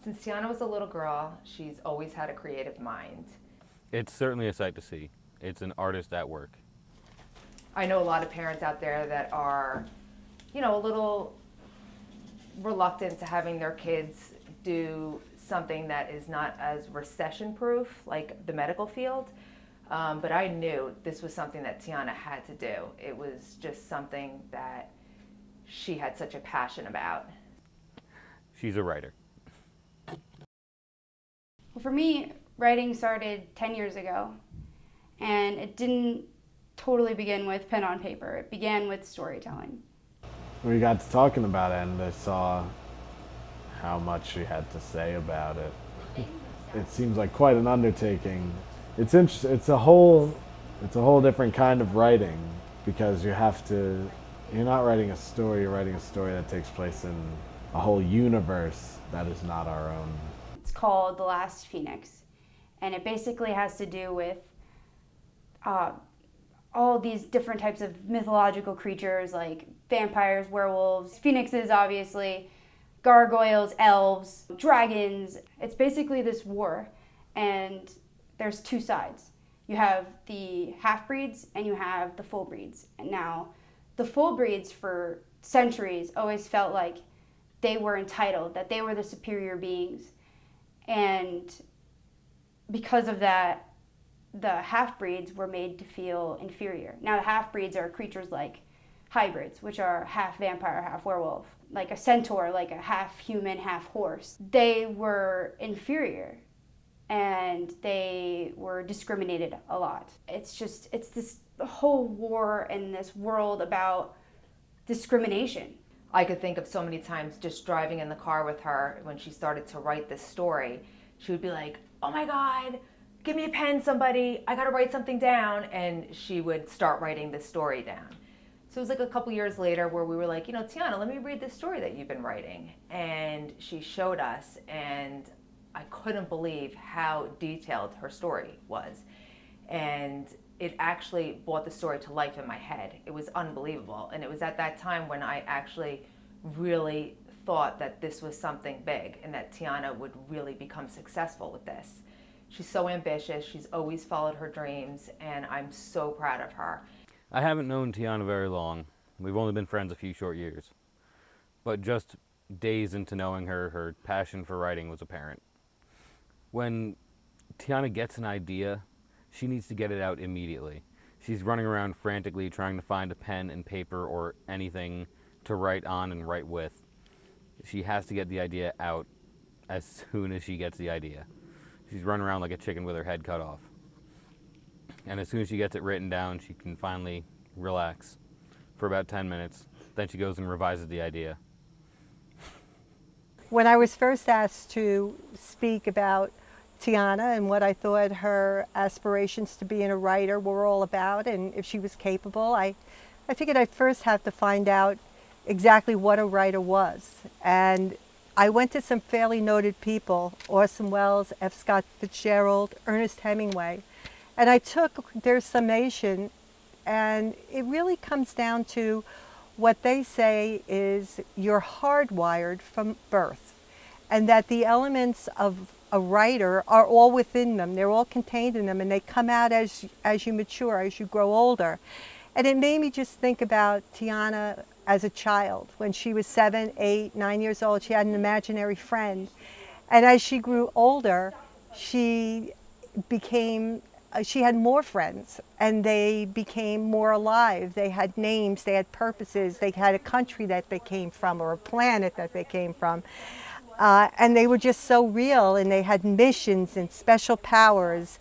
Since Tiana was a little girl, she's always had a creative mind. It's certainly a sight to see. It's an artist at work. I know a lot of parents out there that are, a little reluctant to having their kids do something that is not as recession proof, like the medical field. But I knew this was something that Tiana had to do. It was just something that she had such a passion about. She's a writer. Well, for me, writing started 10 years ago, and it didn't totally begin with pen on paper. It began with storytelling. We got to talking about it, and I saw how much she had to say about it. It seems like quite an undertaking. It's interesting. It's a whole different kind of writing, because you have to. You're not writing a story. You're writing a story that takes place in a whole universe that is not our own. It's called The Last Phoenix, and it basically has to do with all these different types of mythological creatures like vampires, werewolves, phoenixes, obviously, gargoyles, elves, dragons. It's basically this war, and there's two sides. You have the half-breeds and you have the full breeds. And now, the full breeds for centuries always felt like they were entitled, that they were the superior beings. And because of that, the half-breeds were made to feel inferior. Now the half-breeds are creatures like hybrids, which are half vampire, half werewolf, like a centaur, like a half human, half horse. They were inferior, and they were discriminated a lot. It's this whole war in this world about discrimination. I could think of so many times just driving in the car with her when she started to write this story. She would be like, "Oh my God, give me a pen, somebody. I got to write something down." And she would start writing this story down. So it was like a couple years later where we were like, Tiana, let me read this story that you've been writing. And she showed us, and I couldn't believe how detailed her story was. And it actually brought the story to life in my head. It was unbelievable. And it was at that time when I actually really thought that this was something big and that Tiana would really become successful with this. She's so ambitious. She's always followed her dreams, and I'm so proud of her. I haven't known Tiana very long. We've only been friends a few short years. But just days into knowing her, her passion for writing was apparent. When Tiana gets an idea, she needs to get it out immediately. She's running around frantically trying to find a pen and paper or anything to write on and write with. She has to get the idea out as soon as she gets the idea. She's running around like a chicken with her head cut off. And as soon as she gets it written down, she can finally relax for about 10 minutes. Then she goes and revises the idea. When I was first asked to speak about Tiana and what I thought her aspirations to being a writer were all about, and if she was capable, I figured I'd first have to find out exactly what a writer was. And I went to some fairly noted people, Orson Welles, F. Scott Fitzgerald, Ernest Hemingway, and I took their summation, and it really comes down to what they say is you're hardwired from birth, and that the elements of a writer are all within them. They're all contained in them, and they come out as you mature, as you grow older. And it made me just think about Tiana as a child. When she was 7, 8, 9 years old, she had an imaginary friend. And as she grew older, she had more friends, and they became more alive. They had names, they had purposes, they had a country that they came from or a planet that they came from. And they were just so real, and they had missions and special powers.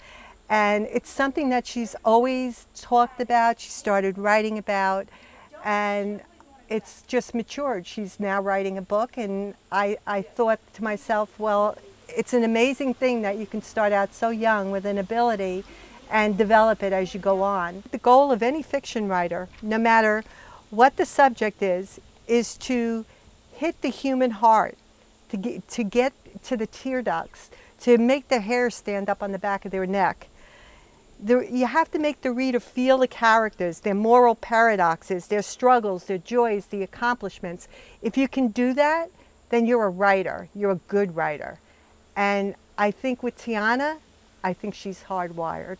And it's something that she's always talked about, she started writing about, and it's just matured. She's now writing a book, and I thought to myself, well, it's an amazing thing that you can start out so young with an ability and develop it as you go on. The goal of any fiction writer, no matter what the subject is to hit the human heart, to get to the tear ducts, to make the hair stand up on the back of their neck. You have to make the reader feel the characters, their moral paradoxes, their struggles, their joys, the accomplishments. If you can do that, then you're a writer. You're a good writer. And I think with Tiana, I think she's hardwired.